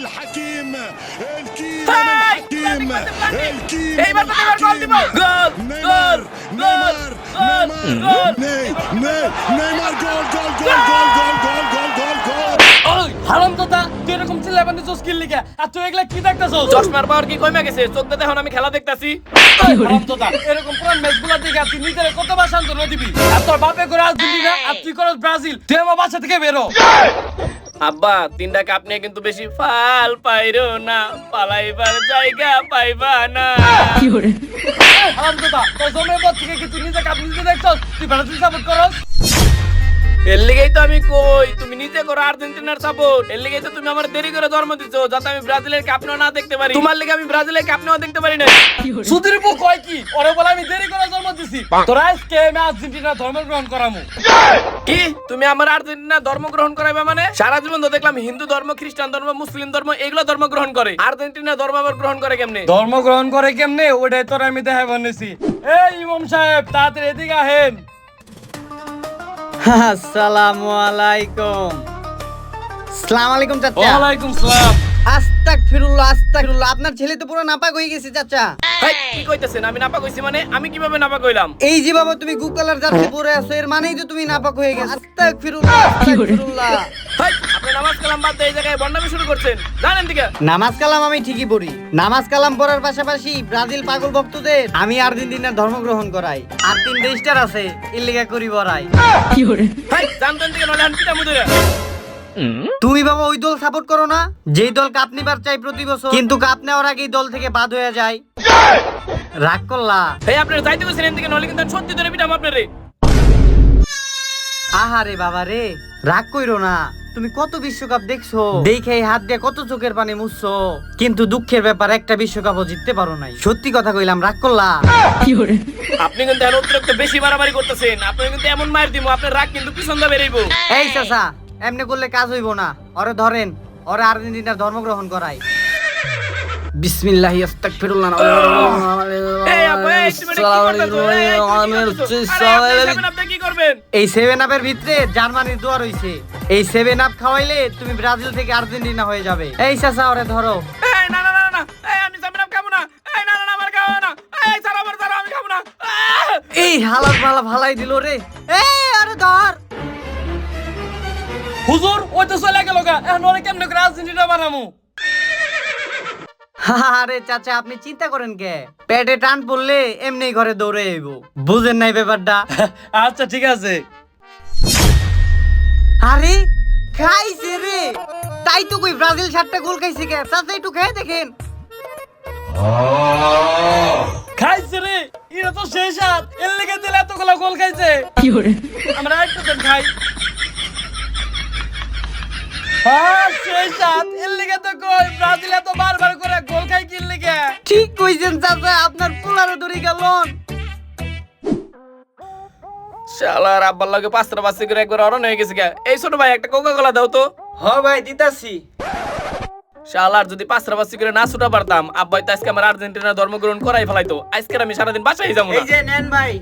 الحكيم الكيلان الحكيم الكيلان এইবার তো এবার গোল দিব গোল গোল গোল গোল نيمار جول جول جول جول جول جول جول جول جول ওই হারামজাদা তুই এরকম চিল্লাপানি চোস কি লিখে আর তুই এগুলা কি দেখতাছস চশমার পাওয়ার কি কমে গেছে চোখ দেখে এখন আমি খেলা দেখতাছি হারামজাদা এরকম পুরান ম্যাচগুলো দেখে তুই নিজের কতবার শান্তনা দিবি আর তোর বাপে করে আর্জেন্টিনা আর তুই করস ব্রাজিল তুই আমার বাসা থেকে বেরো আব্বা তিনটা কাপ নিয়ে কিন্তু বেশি ফাল পাইরো না পালাইবার জায়গা পাইবা না কি করে হারামজাদা তোর জমের পর থেকে কি তুই নিজে কাপ নিজে দেখছস তুই ব্রাজিল সাপোর্ট করস এর লিগেই তো আমি কই তুমি নিজে করো আর্জেন্টিনার সাপোর্ট এর লিগেই তো তুমি আমার দেরি করে জন্ম দিছো যাতে আমি ব্রাজিলের কাপ না দেখতে পারি তোমার লিগে আমি ব্রাজিলের কাপ না দেখতে পারি না সুধীর বউ কয় কি ওরে বলে আমি দেরি করে জন্ম দিছি তোরা আজকে আমি আর্জেন্টিনা ধর্ম গ্রহণ করামু কি তুমি আমার আর্জেন্টিনা ধর্ম গ্রহণ করাবে মানে সারা জীবন তো দেখলাম হিন্দু ধর্ম খ্রিস্টান ধর্ম মুসলিম ধর্ম এগুলো ধর্ম গ্রহণ করে আর্জেন্টিনা ধর্ম আবার গ্রহণ করে কেমনে ধর্ম গ্রহণ করে কেমনে ওটাই তোর আমি দেখাই বানিয়েছি এই ইমাম সাহেব তাড়াতাড়ি এদিকে আহেন আসসালামু আলাইকুম। আসসালামু আলাইকুম চাচা। ওয়ালাইকুম সালাম। আস্তাগফিরুল্লাহ আস্তাগফিরুল্লাহ। আপনার ছেলে তো পুরো নাপাক হয়ে গেছে চাচা। এই কি কইতাছেন আমি নাপাক হইছি মানে আমি কিভাবে নাপাক হইলাম এই যে বাবা তুমি গুকালার জার্সি পরে আছো এর মানেই তো তুমি নাপাক হয়ে গেছো। আস্তাগফিরুল্লাহ আস্তাগফিরুল্লাহ। এই আপনি নামাজ কালাম বাদ দিয়ে এই জায়গায় বন্ডামি শুরু করছেন জানেন দিকে নামাজ কালাম আমি ঠিকই পড়ি। নামাজ কালাম পড়ার পাশাপাশি ব্রাজিল পাগল ভক্তদের আমি আর্জেন্টিনার ধর্ম গ্রহণ করাই। আর 3 রেজিস্টার আছে এর লিগা করি বড়াই। কি করে এই জানতেন দিকে নলে হান পিটা মুদরা তুমি বাবা ওই দল সাপোর্ট করো না যেই দল কাপ নিবার চাই প্রতি বছর কিন্তু কাপ নেওয়ার আগেই দল থেকে বাদ হয়ে যায় রাগ করলা এই আপনারা যাইতে কইছেন এদিকে নলে কিন্তু আমি সত্যি ধরে পিটাম আপনারে আহারে বাবা রে রাগ কইরো না তুমি কত বিশ্বকাপ দেখছো দেখে হাত দিয়ে কত চোখের পানি মুছছো কিন্তু দুঃখের ব্যাপার একটা বিশ্বকাপও জিততে পারো নাই সত্যি কথা কইলাম রাগ করলা কি করে আপনি কিন্তু এখন অতিরিক্ত বেশি মারামারি করতেছেন আপনি কিন্তু এমন মার দিমু আপনার রাগ কিন্তু পিছন দা বেরাইবো এই চাচা এমনি করলে কাজ হইব না ওরে ধরেন ওরে আর্জেন্টিনার ধর্ম গ্রহণ করাই বিসমিল্লাহি আস্তাগফিরুল্লাহ এই আপু এই তুমি কি করবেন এই 7 আপের ভিতরে জার্মানির দোয়া রইছে এই 7 আপ খাওয়াইলে তুমি ব্রাজিল থেকে আর্জেন্টিনা হয়ে যাবে এই চাচা ওরে ধরো এই না না না না এই আমি 7 আপ খাবো না এই না না না আমার খাবো না এই ছাড়ো আমার ছাড়ো আমি খাবো না এই হালাত মালা ভালাই দিল রে এই আরে ধর হুজুর ওই তো চলে গেল গা এখন ওরে কেমনে করে আর্জেন্টিনা বানামু আরে চাচা আপনি চিন্তা করেন কে পেটে টান পড়লে এমনি ঘরে দৌড়ে আইব বুঝেন নাই ব্যাপারটা আচ্ছা ঠিক আছে আরে খাইছে রে তাই তো কই ব্রাজিল 7টা গোল খাইছে কে চাচা একটু খেয়ে দেখেন খাইছে রে এরা তো শেষ হাত এর লেগে দিলে এতগুলা গোল খাইছে কি করে আমরা একটা দিন খাই হ্যাঁ শেষ হাত এর লেগে তো কই ব্রাজিল এত বারবার করে গোল খাই কি লেগে ঠিক কইছেন চাচা আপনার পোলারও ধরে গেলন শালার আব্বার লাগে পাঁচটা বাসি করে একবার অরণ হয়ে গেছে এই ছোট ভাই একটা কোকা কোলা দাও তো হ্যাঁ ভাই দিতাছি শালার যদি পাঁচটা বাসি করে না ছুটা পারতাম আব্বাই তো আজকে আমার আর্জেন্টিনা ধর্মগ্রহণ করাই ফেলাইতো আজকে আমি সারাদিন বাসায় যাবো এই যে নেন ভাই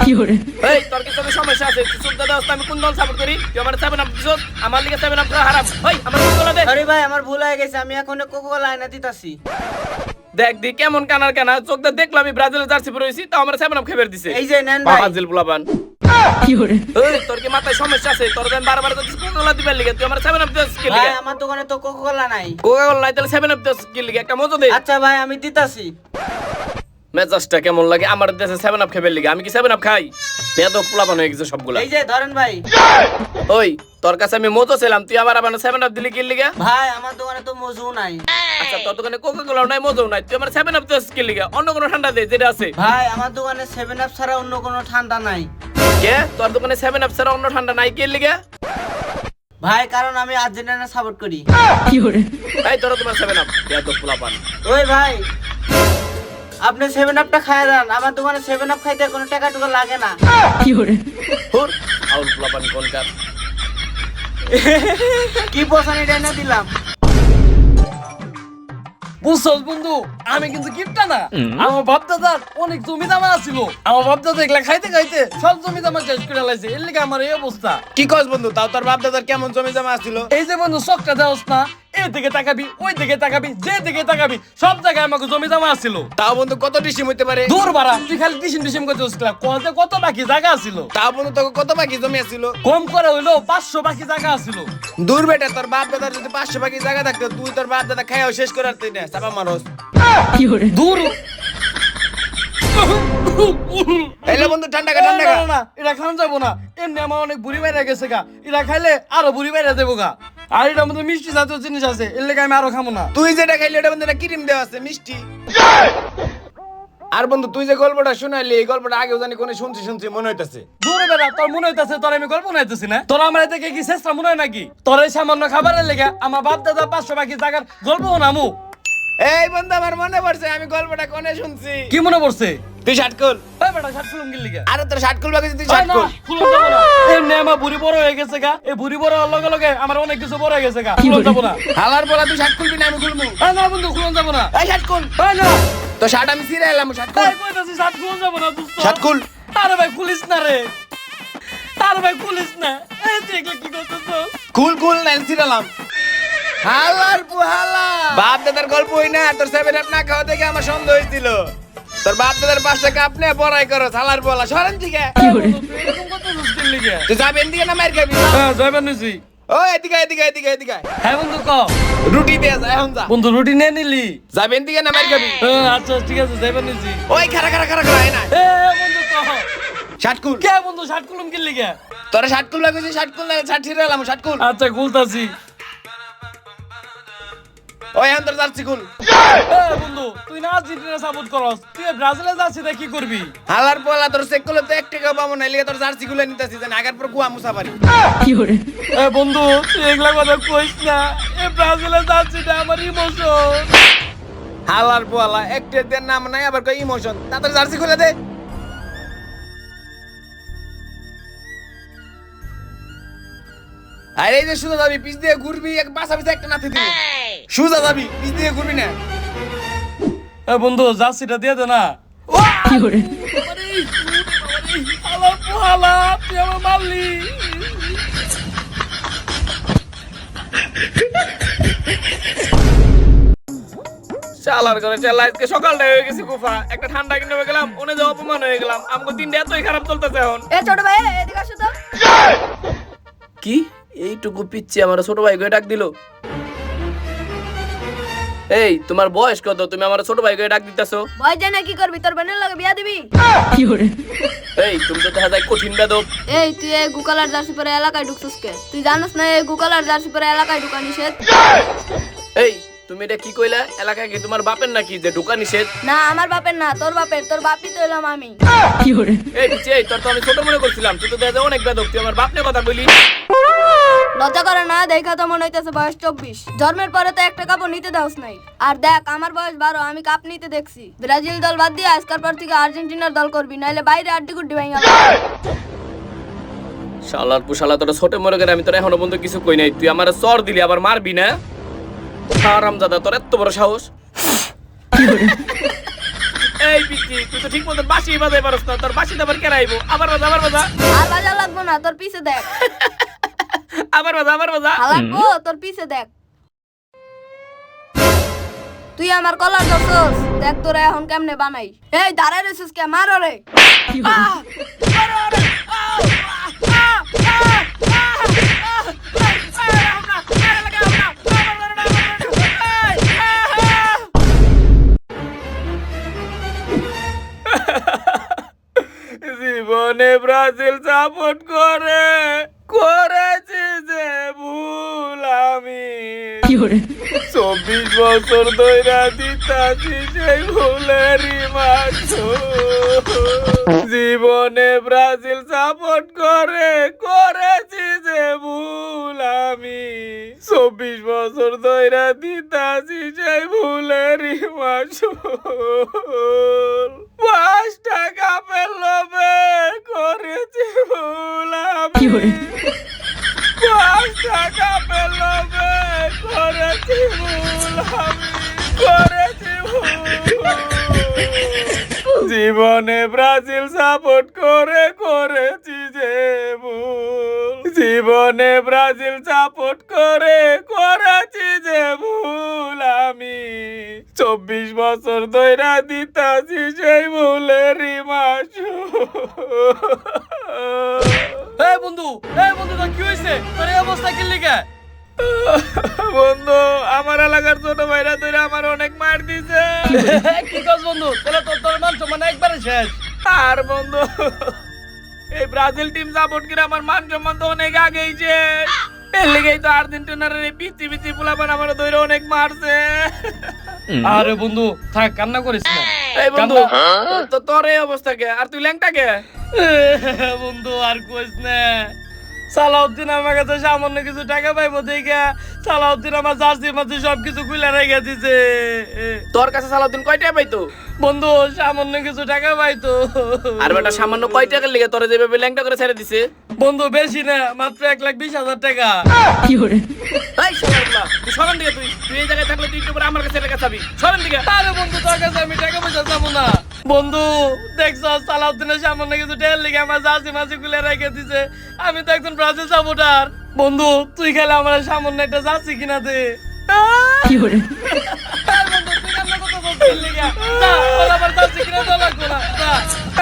কি করে এই তোর কি কোনো সমস্যা আছে তুই চুপ দাদা আমি কোন দল সাপোর্ট করি তুই আমার 7 আপ দিছস আমার লিগে 7 আপ হারাম ওই আমার কোলা দে আরে ভাই আমার ভুল হয়ে গেছে আমি এখন কোকা-কোলা এনে দিতাছি দেখ দি কেমন কানার কানা চোখ দা দেখলাম আমি ব্রাজিলের জার্সি পরে হইছি তাও আমার 7 আপ খেবের দিছে এই যে নেন ভাই ব্রাজিল পোলাপান কি করে এই তোর কি মাথায় সমস্যা আছে তোর দেন বারবার তো কোলা দিবার লিগে তুই আমার 7 আপ দিছস কি ভাই লিগে আমার দোকানে তো কোকা-কোলা নাই কোলা নাই তাহলে 7 আপ দিছস কি লিগে একটা মজা দে আচ্ছা ভাই আমি দিতাছি মেজাজটা কেমন লাগে আমার দেশে 7 আপ খেবের লিগে আমি কি 7 আপ খাই বেদক পোলাপান হয়ে গেছে সবগুলা এই যে ধরেন ভাই ওই তোর কাছে আমি মজা ছিলাম তুই আবার আবার 7 আপ দিলি কি লিগে ভাই আমার দোকানে তো মজু নাই আচ্ছা তোর দোকানে কোকা কোলা নাই মজাও নাই তুই আমার 7 আপ দিছস কি লিগে অন্য কোনো ঠান্ডা দে যেটা আছে ভাই আমার দোকানে 7 আপ ছাড়া অন্য কোনো ঠান্ডা নাই কে তোর দোকানে 7 আপ ছাড়া অন্য ঠান্ডা নাই কি লিগে ভাই কারণ আমি আর্জেন্টিনা সাপোর্ট করি কি করে এই তোর তোমার 7 আপ বেদক পোলাপান ওই ভাই আপনি 7 আপটা খায় দেন আমার দোকানে 7 আপ খাইতে কোনো টাকা টুকা লাগে না কি করে হুর আউল পোলাপান কোনকার কি পছন্দ এটা না দিলাম বুঝছস বন্ধু আমি কিন্তু কিপটা না আমার বাপ দাদার অনেক জমি জমা ছিল আমার বাপ দাদা এগুলা খাইতে খাইতে সব জমি জমা শেষ করে লাইছে এর লিগে আমার এই অবস্থা কি কস বন্ধু তাও তোর বাপ দাদার কেমন জমি জমা ছিল এই যে বন্ধু চক্কা দেওস না এই দিকে তাকাবি ওই দিকে তাকাবি যে দিকে তাকাবি সব জায়গায় আমাকে জমি জমা আছিল। তাও বন্ধু কত ডিসিম হইতে পারে? দূর বাড়া তুই খালি ডিসিম করছিস কত বাকি জায়গা আছিল? তাও বন্ধু তোকে কত বাকি জমি আছিল? কম করে হইলো 500 বাকি জায়গা আছিল। দূর বেটা, তোর বাপ দাদার যদি 500 বাকি জায়গা থাকতো তুই তোর বাপ দাদা খাইয়াও শেষ করে তুই না চাপা মারস। দূর এলে বন্ধু ঠান্ডা খা, না, ঠান্ডা খা। না, না, এটা খাওয়া যাবো না। এমনি আমার অনেক বুড়ি বাইরে গেছে গা, এটা খাইলে আরো বুড়ি বাইরে দেবো গা। আর এটার মধ্যে মিষ্টি জাতীয় জিনিস আছে, এর লেগে আমি আরো খাবো না। তুই যেটা খাইলি ওটা বন্ধু ক্রিম দেওয়া আছে মিষ্টি। আর বন্ধু তুই যে গল্পটা শুনাইলি এই গল্পটা আগেও জানি কোনে শুনছি মনে হইতাছে। দূরে বেড়া, তোর মনে হইতাছে তোর আমি গল্প নাইতেছি না? তোর আমার এতে কি চেষ্টা মনে হয় নাকি? তোর এই সামান্য খাবারের লেগে আমার বাপ দাদা 500 বাকি জায়গার গল্প নামু। এই বন্ধু আমার মনে পড়ছে আমি গল্পটা কোনে শুনছি। কি মনে পড়ছে? তুই শাটকুল। এই বেটা শার্ট খুলুম গিল লিগা। আরে তোর শাটকুল বাকি তুই না, শাটকুল। খুলুম যাবো না। এমনি আমার বুড়ি বড় হয়ে গেছে গা, এই বুড়ি বড় হওয়ার লগে লগে আমার অনেক কিছু বড় হয়ে গেছে গা, খুলুম যাবো না। হালার বলা তুই শাট খুলবি না আমি খুলবো। এই না বন্ধু খুলুম যাবো না। এই শাটকুল। এই না, তো শাট আমি ছিঁড়ে এলাম শাটকুল। এই কইতাছি শার্ট খুলুম যাবো না দোস্ত। শাটকুল। আরে ভাই খুলিস না রে, আরে ভাই খুলিস না। এই তুই এগুলো কি করতেছস? কুল না ছিঁড়ালাম। হালার পুহালা বাপ দাদার গল্প হই না, তোর 7 আপ না খাওয়া দেখে আমার সন্দেহ হয়েছিল। তোর বাপ দাদার 5 টাকা আপনি বড়াই করো হালার বলা সরেন থেকে। এরকম করতেছস কি লিগা? তুই যাবেন দিকে না মার খাবি? হ্যাঁ যাইবেন নিছি। ও এদিকে এদিকে এদিকে এদিকে হ্যাঁ বন্ধু ক। রুটি দিয়ে যা এখন যা। বন্ধু রুটি নিয়ে নিলি? যাবেন দিকে না মার খাবি? আচ্ছা ঠিক আছে যাইবেন নিছি। ওই খারা এই না এ বন্ধু ক। শাটকুল। কে বন্ধু শার্ট খুলুম কি লিগা? তোরা শাটকুল লাগছে শাটকুল না শাট ছিঁড়ে এলাম শাটকুল। আচ্ছা খুলতাছি। ওই এখন তোর জার্সি খুল। বন্ধু তুই না আর্জেন্টিনা সাপোর্ট করস, তুই ব্রাজিলে যাচ্ছিস তা কি করবি? হালার পোলা তোর চেক করলে তো 1 টাকা পাবো না, লিগে তোর জার্সি খুলে নিতেছি জান আগার পর কুয়া মুসা পারি। বন্ধু তুই এগুলা কথা কইস না, এ ব্রাজিলে যাচ্ছি না আমার ইমোশন। হালার পোলা একটা দেন নাম নাই আবার কই ইমোশন, তাড়াতাড়ি জার্সি খুলে দে। আরে এই যে সুজা যাবি পিছ দিয়ে ঘুরবি এক পাশা পিছে একটা নাতি দিবি। সুজা যাবি পিছ দিয়ে ঘুরবি না। বন্ধু জার্সিটা দিয়ে দে না। কি করে হালা তুই আমার মারলি। চালার করে চালা আজকে সকালটা হয়ে গেছে কুফা, একটা ঠান্ডা কিনে গেলাম ওনে যে অপমান হয়ে গেলাম। আমগো দিনটা এতই খারাপ চলতেছে এখন। এ ছোট ভাই এদিকে আসো তো। কি এইটুকু পিচ্ছি আমার ছোট ভাই গয়ে ডাক দিল? এই তোমার বয়স কত, তুমি আমার ছোট ভাই গয়ে ডাক দিতেছো? ভয় জানা কি করবি, তোর বোনের লগে বিয়া দিবি? এই তুমি তো দেখা যায় কঠিন বেদব। এই তুই এই গুকালার জার্সি পরে এলাকায় ঢুকছিস কে? তুই জানিস না এই গুকালার জার্সি পরে এলাকায় ঢুকা নিষেধ? এই তুমি এটা কি কইলা? এলাকায় কি তোমার বাপের নাকি যে ঢোকা নিষেধ? না আমার বাপের না, তোর বাপের। তোর বাপই তো হলাম আমি। এই পিচ্ছি তোর তো আমি ছোট মনে করছিলাম, তুই তো দেখা যায় অনেক বেদব। তুই আমার বাপ নিয়ে কথা বলি। লজ্জা করে না? দেখা তো মনে হইতেছে বয়স 24। জন্মের পরে তো একটা কাপড় নিতে দাওস নাই। আর দেখ আমার বয়স 12, আমি কাপ নিতে দেখছি। ব্রাজিল দল বাদ দিয়ে আজকাল পর থেকে আর্জেন্টিনার দল করবি, নাইলে বাইরে আড্ডি গুড্ডি ভাঙা। শালার পুশালা তোরা ছোট মনে করে আমি তোর এখনো পর্যন্ত কিছু কই নাই। তুই আমার চর দিলি আবার মারবি না? হারামজাদা তোর এত বড় সাহস। এই পিচ্ছি তুই তো ঠিক মতো বাঁশি বাজাই পারস না, তোর বাঁশিতে আবার কেরাইবো। আবার বাজা আবার বাজা আর বাজা লাগবো না, তোর পিছে দেখ। আবার বাজা আবার বাজা। লাগবো তোর পিছে দেখ। তুই আমার কলার ধরছস, দেখ তোরা এখন কেমনে বানাই। এই দাঁড়ায় রইছিস কে? মার ওরে। জীবনে ব্রাজিল সাপোর্ট করে করেছি যে ভুল আমি 24 বছর ধইরা দিতাছি সেই ভুলেরই মাসুল। জীবনে ব্রাজিল সাপোর্ট করে করেছি যে ভুল আমি 24 বছর ধইরা দিতাছি সেই ভুলেরই মাসুল। 5 টাকা পেলবে করেছি ভুল আমি। 5 টাকা পেলবে করেছি ভুল আমি, করেছি ভুল। জীবনে ব্রাজিল সাপোর্ট করে করেছি যে ভুল। জীবনে ব্রাজিল সাপোর্ট করে করেছি যে 24 বছর ধইরা দিতাছি সেই ভুলেরই মাসুল। এই বন্ধু তো কি হইছে তোর এই অবস্থা কি লিগা? বন্ধু আমার এলাকার ছোট ভাইরা ধরে আমার অনেক মার দিছে। কি কস বন্ধু, তাহলে তোর মান সম্মান একবারে শেষ। আর বন্ধু এই ব্রাজিল টিম সাপোর্ট করে আমার মান সম্মান তো অনেক আগেই শেষ। এর লেগেই তো আর্জেন্টিনার এই পিচি পিচি পোলাপান আমার ধরে অনেক মারছে। আরে বন্ধু থাক, কান্না করিস না। এই বন্ধু তো তোর এই অবস্থা কে, আর তুই ল্যাংটা কে? বন্ধু আর কইস না, সালাউদ্দিন আমার কাছে সামান্য কিছু টাকা পাইবো দেখে সালাউদ্দিন আমার জার্সি মাঝে সবকিছু খুলে রেখে দিছে। তোর কাছে সালাউদ্দিন কয় টাকা পাইতো? বন্ধু সামান্য কিছু টাকা পাইতো। আর বেটা সামান্য কয় টাকার লেগে তোরে যেভাবে ল্যাংটা করে ছেড়ে দিছে? বন্ধু বেশি না, মাত্র 1,20,000 টাকা। এই শালাগুলা, তুই সরেন দিকে, তুই এই জায়গায় থাকলে তুই একটু করে আমার কাছে টাকা চাবি। সরেন দিকে। আরে বন্ধু তোর কাছে আমি টাকা পয়সা যাবো না। বন্ধু দেখছ সালাউদ্দিনের সামান্য কিছু টের লেগে আমার জার্সি মাঝে খুলে রেখে দিছে। আমি তো একজন ব্রাজিল সাপোর্টার। বন্ধু তুই খেলে আমার সামান্য একটা জার্সি কিনা দে। কি করে বন্ধু তুই কান্না কত বলছিস লিগা? না ওর আবার জার্সি কিনা দেওয়া লাগবে না।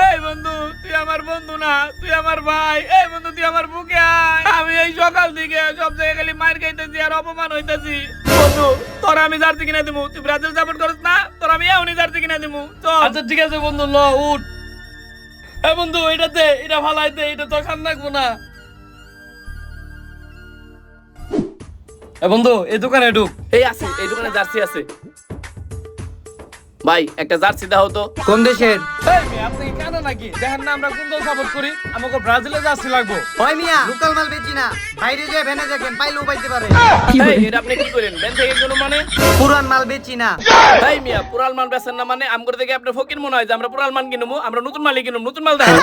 এই বন্ধু তুই আমার বন্ধু না, তুই আমার ভাই। এই বন্ধু তুই আমার বুকে আয়। আমি এই সকাল থেকে সব জায়গায় খালি মার খাইতেছি আর অপমান হইতেছি। বন্ধু তোর আমি জার্সি কিনে দিমু, তুই ব্রাজিল সাপোর্ট করিস না, তোর আমি এখনই জার্সি কিনে দিমু। চল। আচ্ছা ঠিক আছে বন্ধু, ল উঠ। এই বন্ধু এটা দে, এটা ফালাই দে, এটা তো খান রাখবো না। এই বন্ধু এই দোকানে ঢুক। এই আছে, এই দোকানে জার্সি আছে। ভাই একটা জার্সি দাও তো। কোন দেশের? এই মেয়ে, আপনি কি কানা নাকি? দেখেন না আমরা কোন দল সাপোর্ট করি, আমাকে ব্রাজিলে জার্সি লাগবো। ওই মিয়া লোকাল মাল বেচি না, বাইরে যে ভেনে দেখেন পাইলেও পাইতে পারে। এই এটা আপনি কি করেন? ব্যান থেকে কোনো মানে? পুরান মাল বেচি না। এই মিয়া পুরাল মাল বেচেন না মানে? আমগর থেকে আপনার ফকির মনে হয় যে আমরা পুরাল মাল কিনবো, আমরা নতুন মালই কিনবো। নতুন মাল দেন।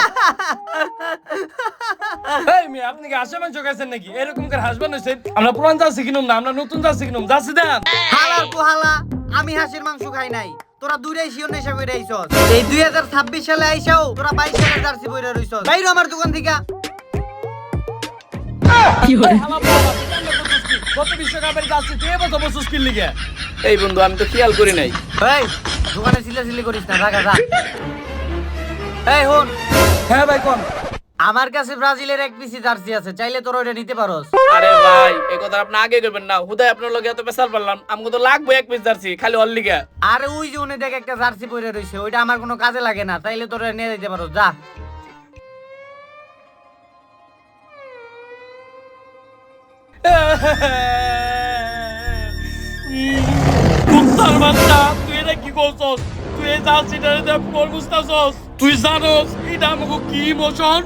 এই মেয়ে, আপনি কি হাসে মাংস খাইছেন নাকি? এরকম করে হাসবেন হইছেন? আমরা পুরান জার্সি কিনুম না, আমরা নতুন জার্সি কিনুম। জার্সি দেন। হালার পোহালা, আমি হাঁসের মাংস খাই নাই। তোরা দুইটাই শিওর নেশা করে আইছস। এই 2026 সালে আইসাও তোরা 22 সালে জার্সি পরে রইছস। বাইরে আমার দোকান থেকে। এই হালা বাবা, তুই কান্না করছিস কি? গত বিশ্বকাপের জার্সি তুই এবছর বসছিস কি লিগে? এই বন্ধু আমি তো খেয়াল করি নাই। এই দোকানে সিলাসিলি করিস না, রাখা যা। এই হন, হ্যাঁ ভাই কোন? আমার কাছে ব্রাজিলের এক পিসি জার্সি আছে, চাইলে তোরা ওটা নিতে পারোস। আরে ভাই এই কথা আপনি আগে করবেন না, হুদায় আপনার লগে এত পেশাল পারলাম। আমাকে তো লাগবে এক পিস জার্সি, খালি অল লিগা। আরে ওই যে উনি দেখ একটা জার্সি পরে রইছে, ওইটা আমার কোনো কাজে লাগে না, চাইলে তোরা নিয়ে যেতে পারোস, যা। কুত্তার বাচ্চা, তুই এটা কি করছস? তুই এই জার্সিটারে দিয়ে ফোন বুঝতাছস? তুই জানোস এটা আমাকে কি ইমোশন?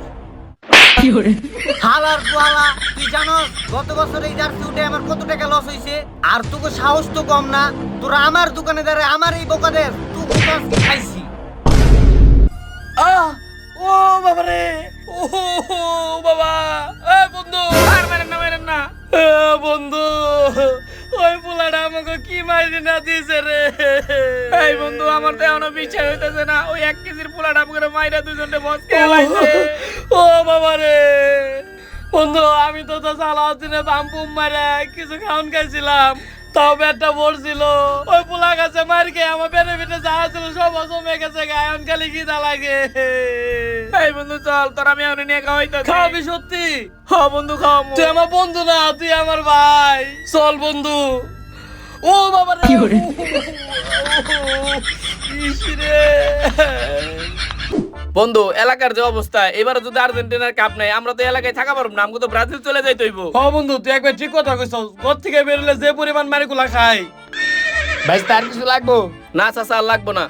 হালার পোহালা, তুই জানোস গত বছর এই জার্সি উঠে আমার কত টাকা লস হইছে? আর তোকে সাহস তো কম না, তোরা আমার দোকানে দাঁড়ায় আমার এই বোকাদের তুই আজকে খাইছি। ও বাবা রে, ও বাবা। এই বন্ধু আর মেরেন না, মেরেন না। বন্ধু, ওই পোলাটা আমাকে কি মাইরি না দিছে রে। এই বন্ধু আমার তো এখনো বিশ্বাস হইতেছে না, ওই 1 কেজির পোলাটা করে মাইরা দুজনে বস খেলাইছে। ও বাবা রে বন্ধু, আমি তো সালাউদ্দিনে বাম্পুম মারে কিছু খাওন খাইছিলাম, তাও পেটটা ভরছিল। ওই পোলা গাছে মার খেয়ে আমার পেটে পেটে যা ছিল সব জমে গেছে, গায়ন খালি খিদা লাগে। এই বন্ধু চল, তোর আমি এখনো নিয়ে খাওয়াইতেছি। খাওয়াবি সত্যি? হ বন্ধু খাওয়াবো। তুই আমার বন্ধু না, তুই আমার ভাই। চল বন্ধু। ও বাবা রে, ইস রে। বন্ধু এলাকার যে অবস্থা, এবারে যদি আর্জেন্টিনার কাপ নাই আমরা তো এলাকায় থাকা পারব না, আমাকে তো ব্রাজিল চলে যাইতে হইব। হ বন্ধু তুই একবার ঠিক কথা কইছস, ঘর থেকে বেরোলে যে পরিমাণ মারিগুলা খাই। ভাই তার কিছু লাগবো না? চাচা আর লাগবো না।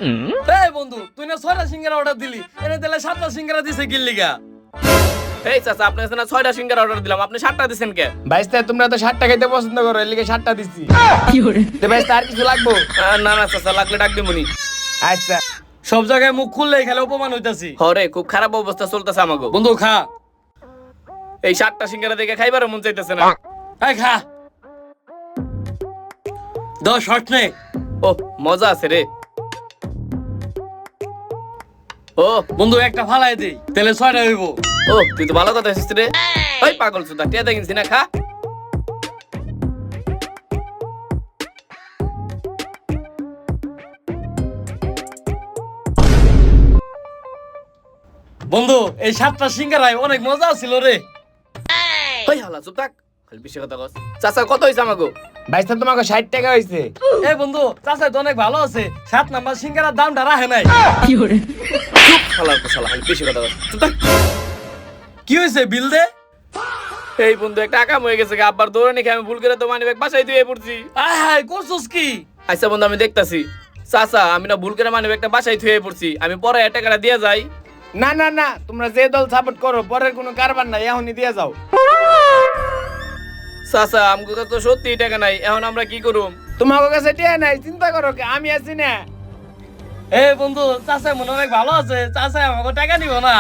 এই বন্ধু তুই না 6টা সিঙ্গারা অর্ডার দিলি, এনে দিলে 7টা সিঙ্গারা দিছে গিল্লিগা। এই চাচা আপনার কাছে না 6টা সিঙ্গারা অর্ডার দিলাম, আপনি 7টা দিছেন কে? ভাইস্তা তোমরা তো 7টা খাইতে পছন্দ করো, এর লিগে 7টা দিচ্ছি। তো ভাইস্তা আর কিছু লাগবো? না না চাচা, লাগলে ডাক দিমুনি। আচ্ছা সব জায়গায় মুখ খুললেই খালি অপমান হইতাছি। হরে খুব খারাপ অবস্থা চলতেছে আমাকে। বন্ধু খা। এই 7টা সিঙ্গারা দেখে খাইবার মন চাইতেছে না। এই খা। 10 শট নে। ও মজা আছে রে। ও বন্ধু একটা ফালাই দেই, তাহলে 6টা হইব। ও তুই তো ভালো কথা হইছিস রে। ওই পাগল সুদা টিয়া দেখিস না, খা। বন্ধু এই 7টা সিঙ্গারায় অনেক মজা ছিল রে। ওই হালা চুপ থাক, খালি বেশি কথা কস। চাচা কত হইছে আমাগো? ভাইস্তা তোমাকে 60 টাকা হয়েছে। এই বন্ধু চাচা তো অনেক ভালো আছে, 7 নাম্বার সিঙ্গারার দামটা রাখে নাই। শালার পর শালা, খালি বেশি কথা কস। চুপ থাক। কি হয়েছে বিল দে? এই বন্ধু একটা আকাম হয়ে গেছে, আব্বার দৌড়ে নিয়ে আমি ভুল করে তো মানি ব্যাগ বাসায় দিয়ে পড়ছি। আয় হায় করছস কি? আচ্ছা বন্ধু আমি দেখতাছি। চাচা আমি না ভুল করে মানি ব্যাগটা বাসায় থুয়ে পড়ছি, আমি পরে টাকাটা দিয়ে যাই। না না না, তোমরা যে দল সাপোর্ট করো পরের কোনো কারবার নাই, এখনই দিয়ে যাও। চাচা আমগো কাছে তো সত্যি টাকা নাই, এখন আমরা কি করুম? তোমার কাছে টিয়া নাই, চিন্তা করো কি, আমি আছি না। এই বন্ধু চাচা মনে অনেক ভালো আছে, চাচা আমাকে টাকা নিব না।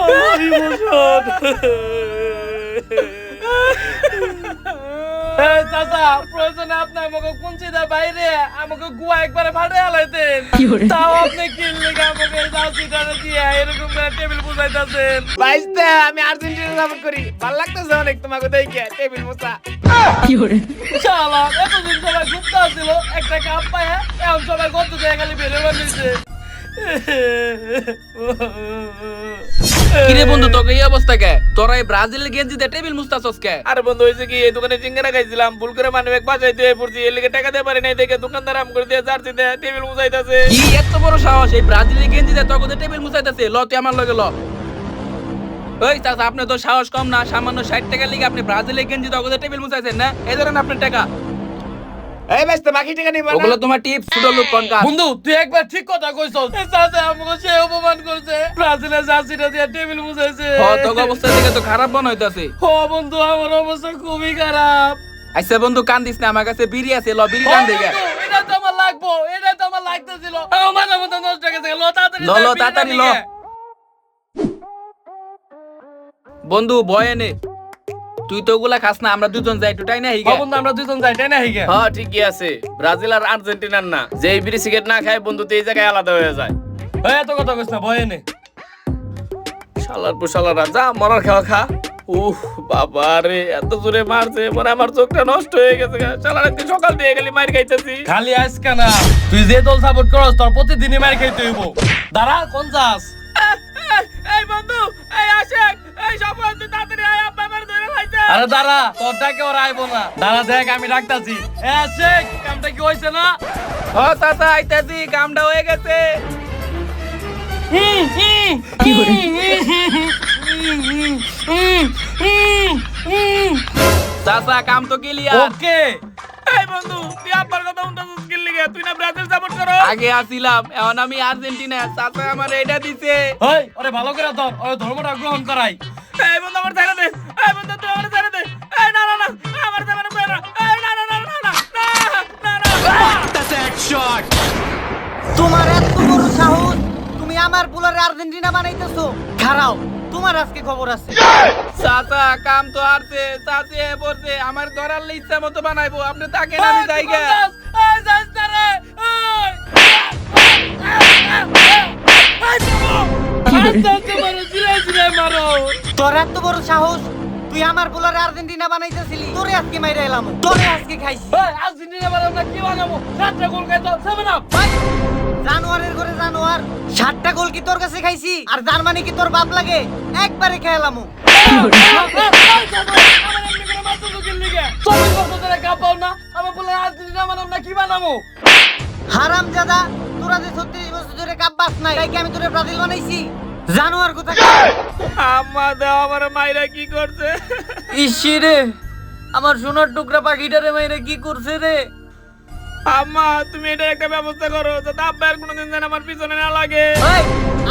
আমার emotion। এই চাচা প্রয়োজনে আপনি আমাকে কুঞ্চিদার বাইরে আমাকে গুয়া একবারে ফাটে আলাইতেন, তাও আপনি কিনলে আমাকে চাচিটারে দিয়ে এরকম করে টেবিল বুঝাইতেছেন। ভাইস্তা আমি আর্জেন্টিনা সাপোর্ট করি, ভালো লাগতেছে অনেক তোমাকে দেখে টেবিল মোছা। শালা এতদিন সবাই ঘুরতে আসছিল, একটা কাপ পায় এখন সবাই কত জায়গা খালি বেরো বানিয়েছে। কিরে বন্ধু তোকে এই অবস্থা কে? তোরা এই ব্রাজিলের গেঞ্জিতে টেবিল মুস্তাছস কে? আরে বন্ধু হইছে কি, এই দোকানে সিঙ্গারা খাইছিলাম, ভুল করে মানি ব্যাগ বাসায় দিয়ে পড়ছি, এর লিগে টাকা দিতে পারি নাই দেখে দোকানদার আম করে দিয়ে জার্সি দিয়ে টেবিল মুছাইতাছে। কি এত বড় সাহস, এই ব্রাজিলের গেঞ্জিতে তোকে টেবিল মুছাইতাছে? ল তুই আমার লগে ল। ওই চাচা আপনি তো সাহস কম না, সামান্য 60 টাকার লিগে আপনি ব্রাজিলের গেঞ্জি তোকে টেবিল মুছাইছেন না? এই ধরেন আপনার টাকা। এই ভাইস্তা বাকি টাকা নিবা ওগুলো না? তোমার টিপস, ছোট লোক কোনকার। বন্ধু তুই একবার ঠিক কথা কইছস, চাচা আমাকে সে অপমান করছে, ব্রাজিলের জার্সিটা দিয়ে টেবিল মুছাইছে। হ তোকে অবস্থা দেখে তো খারাপ মনে হইতাছে। ও বন্ধু আমার অবস্থা খুবই খারাপ। আচ্ছা বন্ধু কান্দিস না, আমার কাছে বিড়ি আছে, ল বিড়ি ও টান দেগা। বন্ধু, এটা তো আমার লাগবো, এটা তো আমার লাগতেছিল, আমার মাথা মতো নষ্ট হয়ে গেছে। ল তাড়াতাড়ি ল, ল, বিড়িটা তাড়াতাড়ি ল। নিয়ে। বন্ধু বয় এনে, তুই তো ওগুলা খাস না, আমরা দুজন যাই টুটাই না ও হিগে। বন্ধু আমরা দুজন যাই তাই না হিগে? হ্যাঁ ঠিকই আছে, ব্রাজিল আর আর্জেন্টিনার না, যে বিড়ি সিগারেট না খায় বন্ধু তো এই জায়গায় আলাদা হয়ে যায়। ওই এত কথা কইছ না, ভয় নে। শালার পুশালারা যা মরার খাওয়া খা। উফ বাবা রে, এত জোরে মারছে মনে আমার চোখটা নষ্ট হয়ে গেছে। শালার আজকে সকাল দিয়ে গেলি মার খাইতেছি। খালি আজকে না, তুই যে দল সাপোর্ট করস তোর প্রতিদিনই মার খাইতে হইব। দাঁড়া কোন যাস? এই বন্ধু, এই আশেক, এই সব বন্ধু তাড়াতাড়ি আয়, আব্বা আমার ধরে লাইছে। আরে দাঁড়া, তোর ডাকে ওরা আইবো না। দাঁড়া দেখ আমি ডাকতাছি। এ শেখ, কামটা কি হইছে না? ও চাচা আইতাছি, কামটা হয়ে গেছে। চাচা কাম তো ক্লিয়ার। ওকে এই বন্ধু তুই আব্বার কথা শুনতাছিস কি লিগে? তুই না ব্রাজিল সাপোর্ট করো? আগে আসিলাম, এখন আমি আর্জেন্টিনা। চাচা আমার এটা দিছে। ওই ওরে ভালো করে ধর, ওই ধর্মটা গ্রহণ করাই। এই বন্ধু আমার ছেড়ে দে, এই বন্ধু তুই আমার ছেড়ে দে। এই না না না, আমার ছেড়ে দে না। এই না না না না না না না। তোমার এত বড় সাহস, তুমি আমার বুলারে আর্জেন্টিনা বানাইতেছো? খারাও, তোমার আজকে খবর আছে। চাচা কাম তো আরছে, চাচি পড়ছে, আমার ধরার ইচ্ছা মতো বানাইবো, আপনি তাকে না আমি জায়গা। তোর এত বড় সাহস, তুই আমার বুলারে আর্জেন্টিনা বানাইতেছিলি? তোরে আজকে মাইরা এলাম, তোরে আজকে খাইছি। ভাই, জানোয়ারের ঘরে জানোয়ার, 7টা গোল কি তোর কাছে খাইছি? আর জার্মানি কি তোর বাপ লাগে? একবারে খেলাম। হারাম জাদা, তোরা যে 36 বছর ধরে কাপ বাস নাই, তাই কি আমি তোরে ব্রাজিল বানাইছি? জানোয়ার কোথা? আম্মা দাও আমার মাইরা কি করছে? ইসি রে, আমার সোনার টুকরা পাখিটারে মাইরা কি করছে রে? আম্মা তুমি এটা একটা ব্যবস্থা করো যাতে আব্বা আর কোনোদিন যেন আমার পিছনে না লাগে। ওই,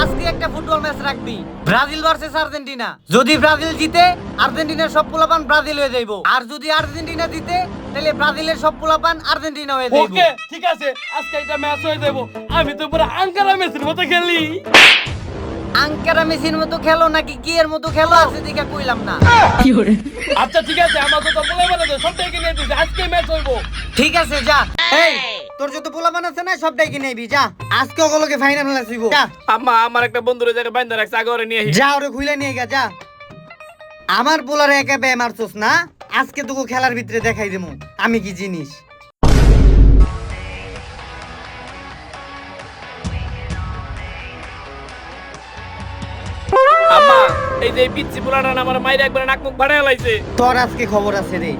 আজকে একটা ফুটবল ম্যাচ রাখবি, ব্রাজিল ভার্সেস আর্জেন্টিনা। যদি ব্রাজিল জিতে, আর্জেন্টিনার সব পোলাপান ব্রাজিল হয়ে যাইবো। আর যদি আর্জেন্টিনা জিতে, তাহলে ব্রাজিলের সব পোলাপান আর্জেন্টিনা হয়ে যাইবো। ওকে ঠিক আছে, আজকে এটা ম্যাচ হয়ে যাবো। আমি তো পুরো আঙ্কারা মেসির মতো খেলি। আঙ্কারা মেসির মতো খেলো নাকি কি এর মতো খেলো আছে দিকে কইলাম না। আচ্ছা ঠিক আছে, আমার তো বলে বলে দে, সবটাই কিনে দিছি, আজকে ম্যাচ হইবো। ঠিক আছে যা। এই, তোর যত পোলাপান আছে না সবটাই কিনে নিবি, যা। আজকে ওগুলোকে ফাইনাল আসিব, যা। আম্মা আমার একটা বন্ধুর জায়গায় বাইন্ধা রাখছে, আগে ওরে নিয়ে আসি। যা, ওরে খুইলা নিয়ে গা, যা। আমার পোলারে একা বে মারছস না, আজকে তোকে খেলার ভিতরে দেখাই দেবো আমি কি জিনিস। এই যে এই পিচ্ছি পোলাটা না আমার মাইরে একবার নাক মুখ ভাড়া লাইছে। তোর আজকে খবর আছে রে।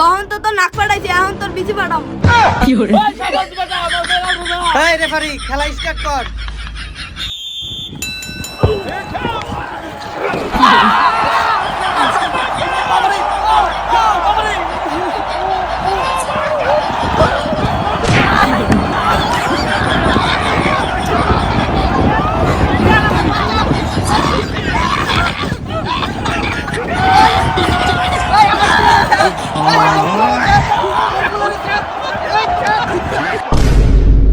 তখন তো তোর নাক ফাটাইছি, এখন তোর বিচি ফাটাম। ওই সবাই বাঁচা, আমার বেলা বুঝা। এই রেফারি খেলা স্টার্ট কর।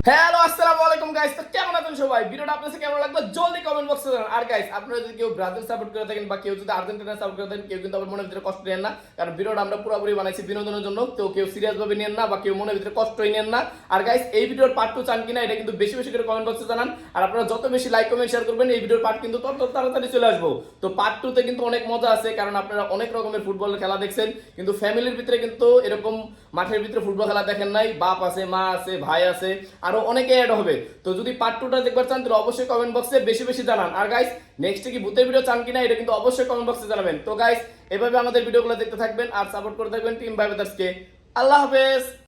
হ্যালো আসসালামু আলাইকুম গাইস, তো কেমন আছেন সবাই? ভিডিওটা আপনাদের কেমন লাগলো জলদি কমেন্ট বক্সে জানান। আর গাইস, আপনারা যদি কেউ ব্রাজিল সাপোর্ট করে থাকেন বা কেউ যদি আর্জেন্টিনা সাপোর্ট করে থাকেন, কেউ কিন্তু আবার মনের ভিতরে কষ্ট নেন না, কারণ ভিডিওটা আমরা পুরোপুরি বানাইছি বিনোদনের জন্য। তো কেউ সিরিয়াস ভাবে নেন না বা কেউ মনের ভিতরে কষ্টই নেন না। আর গাইস, এই ভিডিওর পার্ট 2 চান কিনা এটা কিন্তু বেশি বেশি করে কমেন্ট বক্সে জানান। আর আপনারা যত বেশি লাইক কমেন্ট শেয়ার করবেন এই ভিডিওর পার্ট কিন্তু তত তাড়াতাড়ি চলে আসবো। তো পার্ট 2 তে কিন্তু অনেক মজা আছে, কারণ আপনারা অনেক রকমের ফুটবলের খেলা দেখছেন, কিন্তু ফ্যামিলির ভিতরে কিন্তু এরকম মাঠের ভিতরে ফুটবল খেলা দেখেন নাই। বাপ আছে, মা আছে, ভাই আছে, আরো অনেকে অ্যাড হবে। তো যদি পার্ট 2টা দেখবার চান তাহলে অবশ্যই কমেন্ট বক্সে বেশি বেশি জানান। আর গাইস, নেক্সটে কি ভূতের ভিডিও চান কিনা এটা কিন্তু অবশ্যই কমেন্ট বক্সে জানাবেন। তো গাইস, এভাবে আমাদের ভিডিওগুলো দেখতে থাকবেন আর সাপোর্ট করে থাকবেন টিম বাই ব্রাদার্সকে। আল্লাহ হাফেজ।